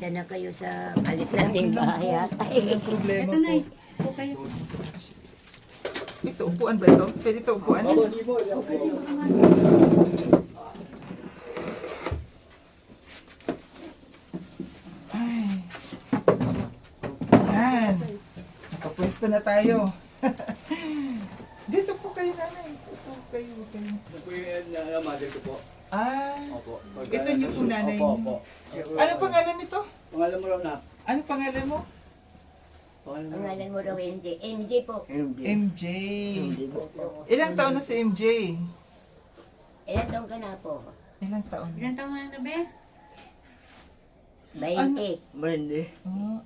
pasensya na kayo sa palit naming bahay. Walang problema Ito na po. po kayo. Ito, upuan ba ito? Pwede ito upuan? Ay. Yan. Nakapwesto na tayo. Dito po kayo, nanay. Ito kayo, kayo. Ito po yung mother ko po. Ah, Opo. ito niyo po, nanay. Opo, opo. Ano pangalan nito? Pangalan mo raw na? Ano pangalan mo? Pangalan mo? Pangalan mo raw MJ. MJ po. MJ. Opo. Ilang taon na si MJ? Ilan taong ka na po? Ilang taon? Ilan taon na be? 20.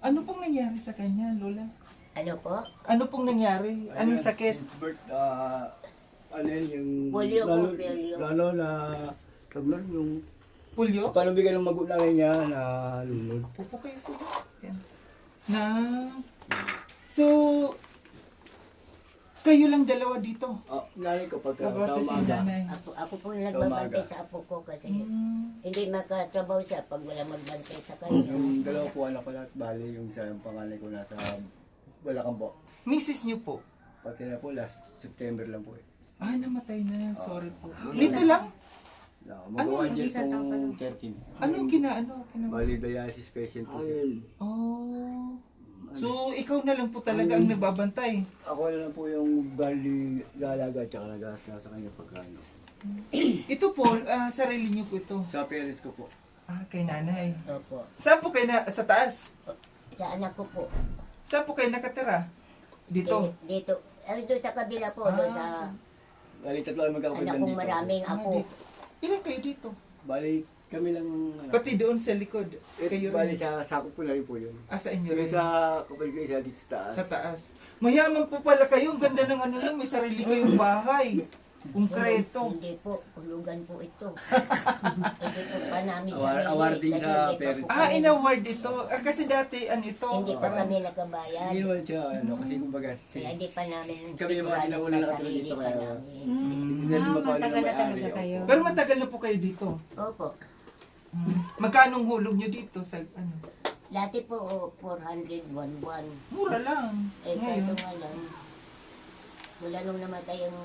Ano pong nangyari sa kanya, Lola? Ano po? Ano pong nangyari? Anong sakit? Since birth, ano yun, yung... Polio po, lalo, polio. lalo na... Taglan yung... Pulyo? Paano bigyan ng magulang niya na lunod. Upo kayo po. Yan. Na... So... Kayo lang dalawa dito. Nanay ko pagka Kabate sa si umaga. nanay. Ako po yung nagbabantay umaga. sa apo ko kasi Hmm. hindi makatrabaho siya pag wala magbantay sa kanya. Yung dalawa po anak ko lahat, bali yung isa yung panganay ko nasa Bulacan po. Mrs. niyo po? Pati na po last September lang po eh. Ah, namatay na. Sorry po. Dito lang? Magawa Ano? niya Isang taon pa itong lang. 13. Anong kinaano? Bali dialysis patient po siya. Oh. So, ikaw na lang po talaga ang nagbabantay. Ako na lang po yung bali lalaga at saka nagas na sa kanya pagkano. Ito po, sarili niyo po ito. Sa parents ko po. Ah, kay nanay. Opo. Saan po kayo sa taas? Sa anak ko po. Saan po kayo nakatira? Dito? Dito. Doon sa kabila po. Doon sa Bali tatlo ang magkakapit anak lang kong dito. maraming apo. dito. Ilan kayo dito? Bali kami lang ano. Pati doon sa likod. Kayo Bali rin. sa sakop ko na rin po yun. Sa inyo Yung rin. sa kapal ko isa dito sa taas. Sa taas. Mayaman po pala kayo. Ang ganda ng ano yun. May sarili kayong bahay. Konkreto. Hindi po. Hulugan po ito. Hindi po pa namin Awarding kasi sa hindi pa parents. po Ah, kami- in-award ito. Kasi dati, ano ito? Hindi pa Parang, kami nagkabayad. Hindi naman siya ano kasi kumbaga Kaya hindi pa namin Kami yung mga sinauna na katulad dito, pa kaya- namin. hindi na rin mapawala Matagal na ng talaga may-ari, kayo. pero matagal na po kayo dito. Opo. Magkano hulog nyo dito? Sa ano? Dati po 400 buwan-buwan. Mura lang. Eh kaso Ngayon, nga lang, mula nung namatay yung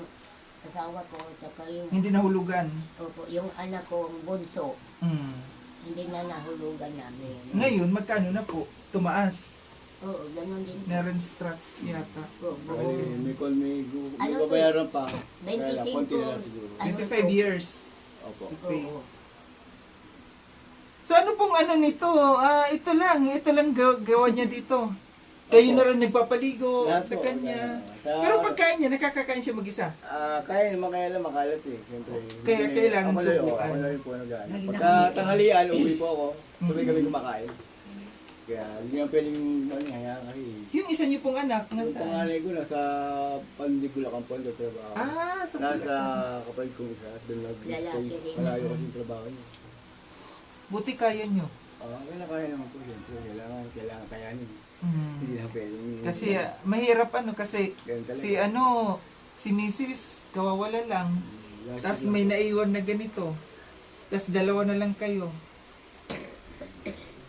asawa ko, saka yung, hindi nahulugan. opo, yung anak ko, ang bunso, Hmm. hindi na nahulugan namin. Ngayon, magkano na po? Tumaas. Oo, ganun din. Na-restruct yata. Opo. Bali, may call may Ano to? babayaran pa. Kaya lang, 25 konti na lang siguro. Ano 25 to? years. Opo. Okay. Oo. So ano pong ano nito? Ito lang gawa niya dito. Kayo Opo. na rin nagpapaligo Lahat sa po, kanya. wala. Sa- Pero pagkain niya, nakakakain siya mag-isa. Kaya naman kaya lang makalat eh. Siyempre. Kaya Hindi- kailangan ako na rin, subukan. Ako na rin po nag-ano. Lagi Pag na sa kami- tanghalian, uwi po ako. Tuloy Mhm. kami kumakain. Kaya hindi naman pwedeng hayaan kasi. Yung isa niyo pong anak, Yung nasa... panganay ko nasa Pandibulacan po nagtatrabaho. Sa Nasa Bulacan. kapatid kong isa. Doon Lalaki nag-stay. rin. Malayo kasi yung trabaho niya. Buti kaya niyo. Kaya naman po siyempre. Kailangan kayanin. Hmm. Hindi na pwedeng. Kasi mahirap kasi Ganun talaga. si Mrs. kawawala lang. Last Tapos year may lang po. naiwan na ganito. Tapos dalawa na lang kayo.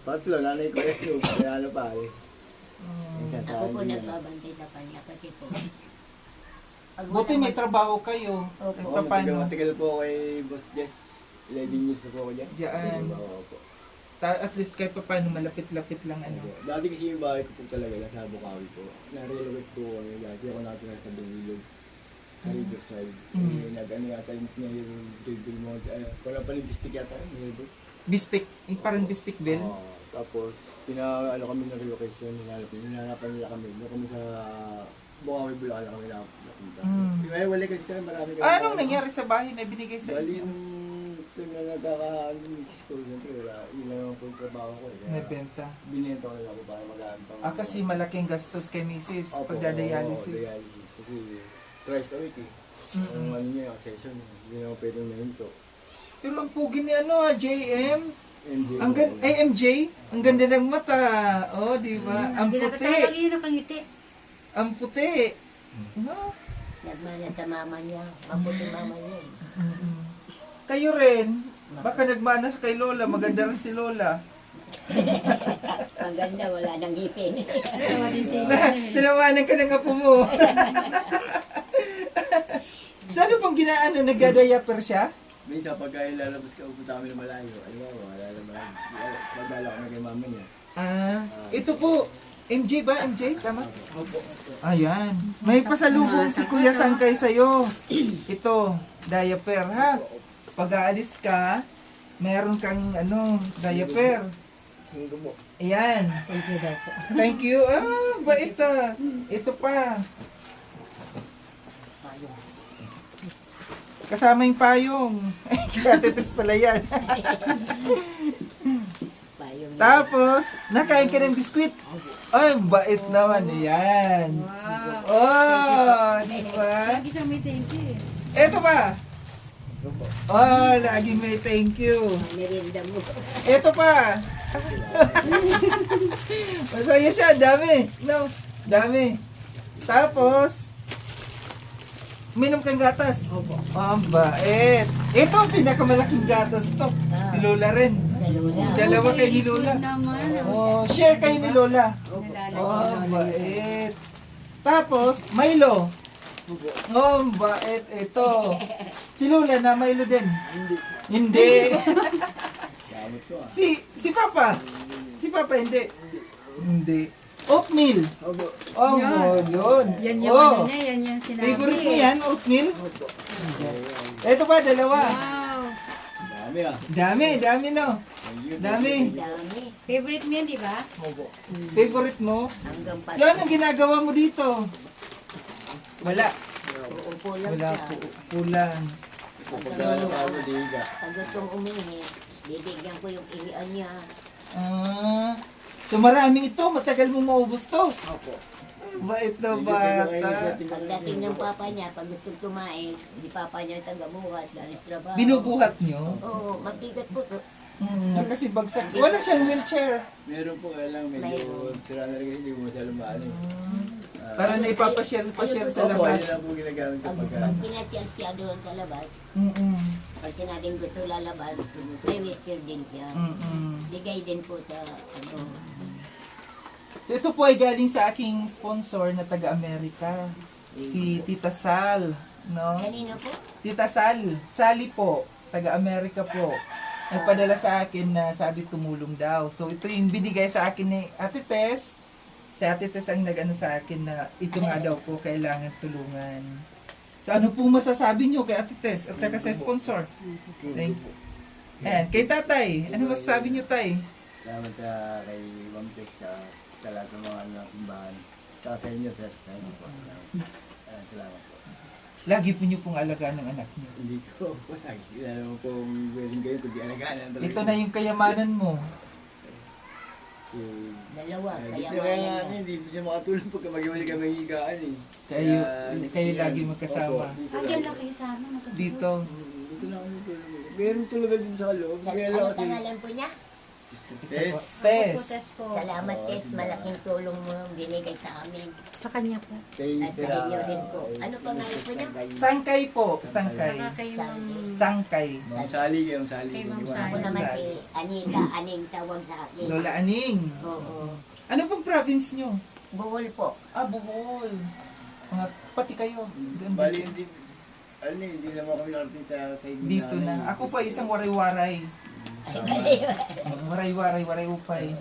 Patlo, nanay ko yung kaya ano pa eh. Minsan sa Ako po akin, nagbabantay sa kanya kasi po. Pag Buti wala may mag- trabaho kayo. Opo. At Oo, paano? matagal po kay Boss Jess. 11 years na po ako dyan. Diyan. Oo po. At least kahit pa paano malapit-lapit lang ano. Dati kasi yung bahay ko po talaga nasa Bukawi po. Na-relocate po kami dati. Ako natin nasa Bungilog. Sa Riverside. Mm. Nag-ano yata yung table mo. Wala pa rin district yata. Bistik, parang bistik bill. Tapos, ano kami ng relocation. Hinanapan nila kami. Doon kami sa Bukawi, Bulacan kami napunta. Mm. Kaya wala kasi kami marami kami. Anong nangyari sa bahay na binigay sa Bali, inyo? nung time na nagkaka-misis ko, siyempre wala, yun lang ang trabaho ko eh. Kaya Nabenta. binenta ko na lang po para magaan pang... Kasi malaking gastos kay Mrs. Opo, pagdadialysis. oo, dialysis. Kasi twice a week eh. Mm-mm. Ang ano niya, yung accession, hindi naman pwedeng nahinto. Pero ang pugi ni JM. MJ. MJ, ang ganda ng mata. Oh, di ba? Ang Hindi na puti. talaga yun nakangiti. Ang puti. No? Nagmana sa mama niya. Mabuti mama niya. Mm-mm. Kayo rin, baka nagmana kay Lola, maganda rin si Lola. Ang ganda, wala nang ngipin. Tawa din si Tinawanan ka ng apo mo. So ano pong ginaano? Nagda-diaper siya? Minsan pagka lalabas ka, pupunta kami ng malayo. Ano ba, wala naman. Magdala kami kay mama niya. Ito po. MJ ba? MJ? Tama? Opo. Ayan. May pasalubong si Kuya Sangkay sa'yo. Ito, diaper ha. Pag aalis ka, meron kang diaper. Tingin mo. Ayan. Thank you daw po. Thank you. Bait ah. Ito pa. Kasama yung payong. Katitis pala yan. Payong Tapos, nakain ka ng biskwit. Ay, bait naman. Ayan. Oh, di ba? Lagi siyang may thank you eh. Ito pa. Oh, lagi may thank you. merienda mo. Ito pa. Masaya siya, dami. No, dami. Tapos, minom kang gatas. Opo. Ang bait. Ito, pinakamalaking gatas to. Si Lola rin. Sa lula. Dalawa kayo ni Very good Lola. naman. Oh, share kayo ni Lola. Nilalagay Oh, ni Lola. bait. Tapos, Milo. Oh, bait. Ito. Si Lola na Milo din. Hindi. Gamit ko ah. Si Papa. Si Papa hindi. Hindi. Oatmeal. Opo. Oh, Yan. yun. Yan yung Oh, ano niya, yan yung sinabi. favorite mo yan, oatmeal? Ito pa, dalawa. Wow. Dami ah. Dami no. Dami. Dami. Favorite mo yan, di ba? Opo. Favorite mo? Hanggang So, anong ginagawa mo dito? Wala. Uupo lang Wala siya. po. Kulang. Pagka tayo diga. Pag gustong umihi, bibigyan ko yung inian niya. So, maraming ito. Matagal mo maubos to. Opo. Bait na bata. Pagdating ng papa niya, pag gustong kumain, di papa niya taga-buhat, galis trabaho. Binubuhat nyo? Oo, mabigat po to. Kasi bagsak. Wala siyang wheelchair. Meron po kaya lang medyo sira na rin kasi hindi mo masyadong maano eh. Para na ipapasyal sa Opo, labas. yun lang po ginagamit ko Pag, pagka. pag pinasyal siya doon sa labas, pag sinabing gusto lalabas, may wheelchair din siya. Bigay din po sa So ito po ay galing sa aking sponsor na taga-Amerika. Si Tita Sal. No? Kanino po? Tita Sal. Sally po. Taga-Amerika po. Nagpadala sa akin na sabi tumulong daw. So ito yung binigay sa akin ni Ate Tess. Si Ate Tess ang nag-ano sa akin na ito nga daw po kailangan tulungan. So ano po masasabi nyo kay Ate Tess at saka sa sponsor? Thank you. Ayan, kay Tatay. Ano masasabi nyo, Tay? Salamat sa kay Ma'am Tess sa lahat ng mga simbahan. Tsaka sa inyo, sir. Sa inyo po. Salamat po. Lagi po nyo pong alagaan ng anak nyo. Hindi ko po lagi. Alam mo kung willing kayo, kundi alagaan lang talaga. Ito na yung kayamanan mo. Dalawa, kaya Dito kaya nga hindi po siya makatulong pagka mag-iwali kami higaan eh. Kayo lagi magkasama. Opo, dito Diyan lang. lang kayo sana. matutulog. Dito. Dito lang kami tulog. Meron tulugan din sa loob. Kaya lang Ano kasi. pangalan po niya? Tess. Opo, Tess. test po. Salamat, Tess. Malaking tulong mo binigay sa amin. Sa kanya po. At sa inyo din po. Ano pangalan po niya? Sangkay po. Sangkay. Saka kay Ma'am Sangkay. Ma'am Sally, kay Ma'am Sally. Kay Ma'am Iniwan Ako Sally. ko. naman si Anita, Aning tawag sa akin. Lola Aning. Oo. Ano pong province nyo? Buhol po. Bohol. Mga pati kayo. Doon Bali, dito. hindi naman kami nakarating sa inyo. Dito na. Ako pa isang waray-waray. Ay, kaya. Waray-waray, waray-upay.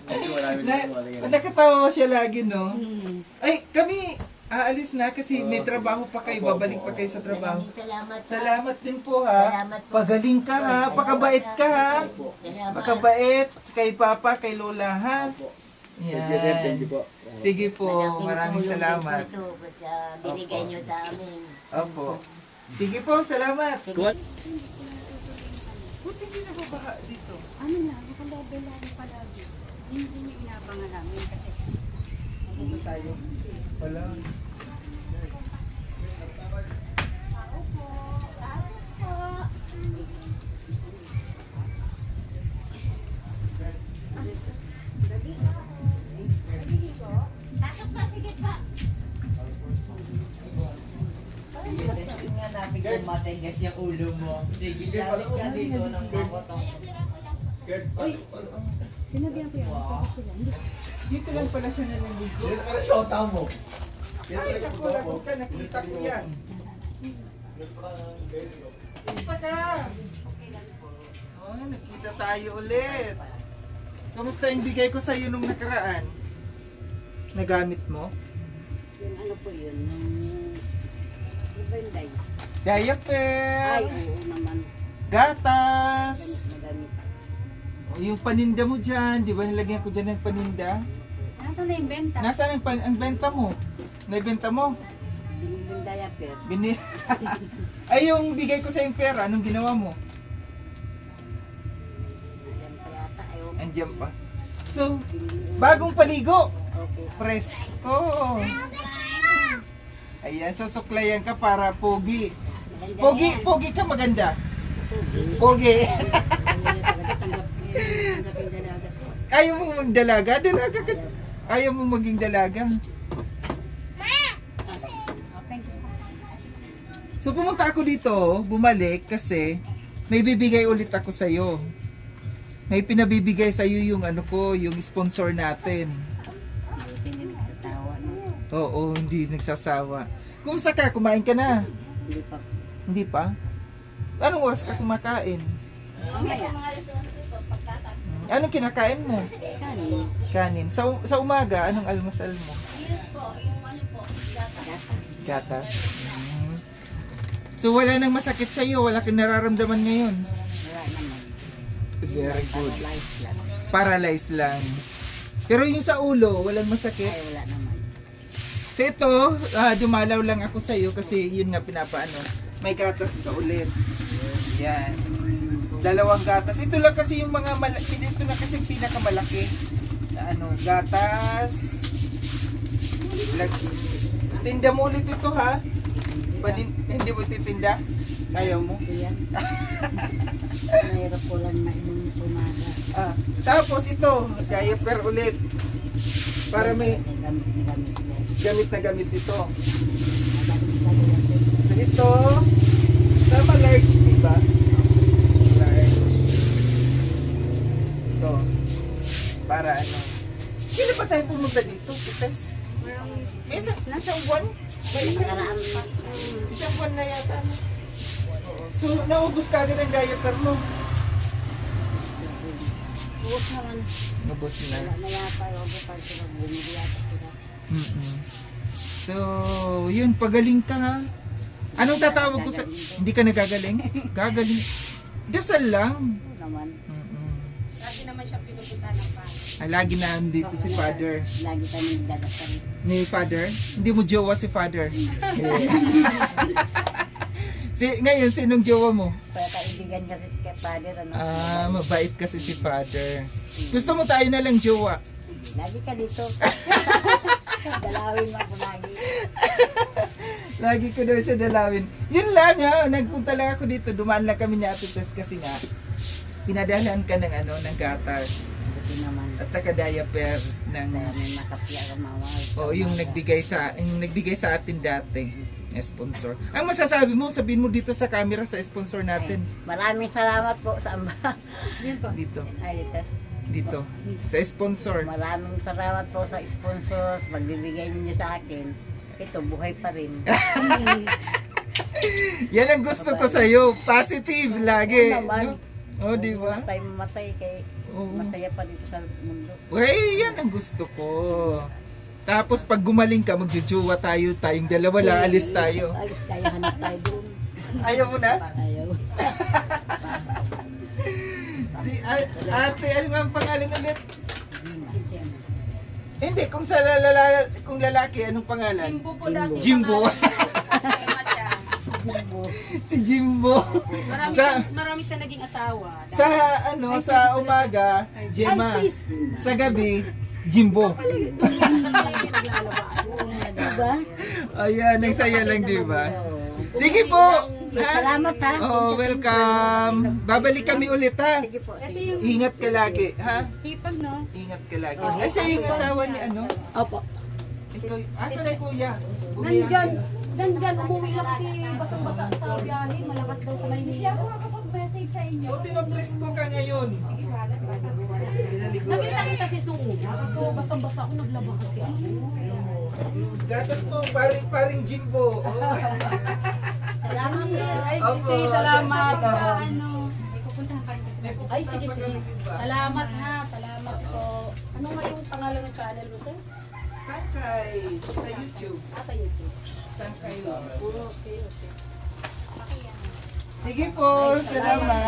Marami Na, din mga nakatawa siya lagi, no? Hmm. Ay, kami aalis na kasi may trabaho pa kayo. Babalik pa kayo sa trabaho. Maraming salamat. Salamat din po ha. Salamat po. Pagaling ka ha. Pakabait ka ha. Salamat. Pakabait kay Papa, kay Lola ha. Thank Yan. you po. Sige po, Malaking maraming tulong salamat. din po ito sa binigay Opo. nyo sa amin. Opo. Sige po, salamat. Kuwan? Buti hindi nababaha dito. Ano na, nakalobel lang palagi. Hindi niyo inabangan namin kasi Punta tayo. Wala. Sige, nga namin kung matigas yung ulo mo. Sige, balik ka dito ng makotong. Ay, Sinabihan ko yan. Tapos sila. Hindi. dito lang pala siya naliligo. Yan pala shota mo. Ay, naku, lagot ka, nakita ko yan. Basta ka! Oh, nakita tayo ulit. Kamusta yung bigay ko sa'yo nung nakaraan? Nagamit mo? Yung ano po yun, yung benday. Diaper! Ay, oo naman. Gatas! Magamit. O, yung paninda mo dyan, di ba nilagyan ko dyan ng paninda? Nasaan na yung benta? Nasaan ang benta mo? Naibenta mo? Yung diaper. Bini... Ay, yung bigay ko sa yung pera, anong ginawa mo? Ayan pa yata. Ayaw. Andiyan pa. So, bagong paligo. Okay. Presko. Ayan, susuklayan ka para pogi. Maganda Pogi, na yan. pogi ka maganda. Pogi. Pogi. Tanggap yung dalaga. Ayaw mo magdalaga? Dalaga ka. Ayaw mo maging dalaga. Thank you. So pumunta ako dito, bumalik kasi may bibigay ulit ako sa iyo. May pinabibigay sa iyo yung ano ko, yung sponsor natin. Buti na nagtatawa, no? Oo, hindi nagsasawa. Kumusta ka? Kumain ka na? Hindi pa. Hindi pa? Anong oras ka kumakain? Mamaya. Anong kinakain mo? Kanin. Kanin. Sa umaga, anong almusal mo? Gata. Gatas. So wala nang masakit sa iyo, wala kang nararamdaman ngayon. Wala naman. Very good. Life lang. Paralyzed lang. Pero yung sa ulo, walang masakit. Ay, wala naman. So ito, dumalaw lang ako sa iyo kasi yun nga pinapaano. May gatas ka ulit. Yan. Dalawang gatas. Ito lang kasi yung mga ito na kasi yung pinakamalaki. Na ano, gatas. Tinda mo ulit ito ha. Hindi mo titinda? Ayaw mo? Ito yan. Mayroon ko lang na inom sa umaga. Tapos ito, diaper ulit. Para may Gamit na gamit yan. gamit na gamit ito. Gamit na diaper. So ito, tama large, diba? Large. Ito. Para ano. Kailan ba tayo pumunta dito, Pites? May isang buwan? May isang buwan na yata. Oo. So, naubos ka agad ang diaper mo? Bukas naman. Naubos na. Wala na yata yung pag sila bumili yata sila. Mm-mm. So, yun, pagaling ka ha. Anong tatawag ko sa... Hindi ka nagagaling? Gagaling. Dasal lang. Oo naman. Mm-mm. Lagi naman siya pinupunta ng pa. Lagi na dito si Father. Lagi kami nagdadasal. Ni Father? Hindi mo jowa si Father. Ngayon, sinong jowa mo? Kaya kaibigan kasi si Father, ano? Mabait kasi si Father. Gusto mo tayo na lang jowa? Lagi ka dito. Dalawin mo ako lagi. Lagi ko daw siya dalawin. Yun lang ha, nagpunta lang ako dito. Dumaan lang kami ni Ate Tess kasi nga, pinadalhan ka ng ano, ng gatas. Buti naman. At saka diaper ng... Kaya may makapya ka mawal. Oo, yung nagbigay sa atin dati. Sponsor. Ang masasabi mo, sabihin mo dito sa camera sa sponsor natin. Maraming salamat po sa amba. Yan po. Dito. Ay, Dito. Sa sponsor. maraming salamat po sa sponsors. Magbibigay ninyo sa akin. Ito, buhay pa rin. Yan ang gusto ko sa iyo. Positive lagi. Oo naman. No? Oh, di ba? Matay mamatay kay Oo. masaya pa dito sa mundo. Uy, yan ang gusto ko. Tapos pag gumaling ka, magjujuwa tayo, tayong dalawa lang, alis tayo. Alis tayo, hanap tayo doon. Ayaw mo na? Ayaw. Si ate, ano nga ang pangalan ulit? Hindi, kung lalaki, anong pangalan? Jimbo po dati. Jimbo. Tema siya. Si Jimbo. Marami siya naging asawa. Sa sa umaga, Gemma. Sa gabi, Jimbo. Kasi naglalaba. Diba? Ayan, ang saya lang, di ba? Sige po. Salamat ha. Oh, welcome. Babalik kami ulit ha. Sige po. Ito Sige. yung Ingat ka lagi, ha? hipag, no? Ingat ka lagi. Ay, siya yung asawa ni ano? Opo. Ikaw, asa si kuya? Nandyan, umuwi lang si basang-basa sa biyahe. Malakas daw sa Maynila. Hindi ako makapag-message sa inyo. Buti ma-presko ka ngayon. Pinaliguan. Nakita kita sis nung una, kaso basang-basa ako, naglaba kasi ako. Gatas mo, paring Jimbo. Oh. Salamat Ay, Opo, salamat. salamat. Ano, may pupuntahan pa rin kasi. Ay, sige. Salamat ha, salamat po. Ano nga yung pangalan ng channel mo, sir? Sangkay sa YouTube. Sa YouTube. Sangkay. Okay. Sige po, salamat.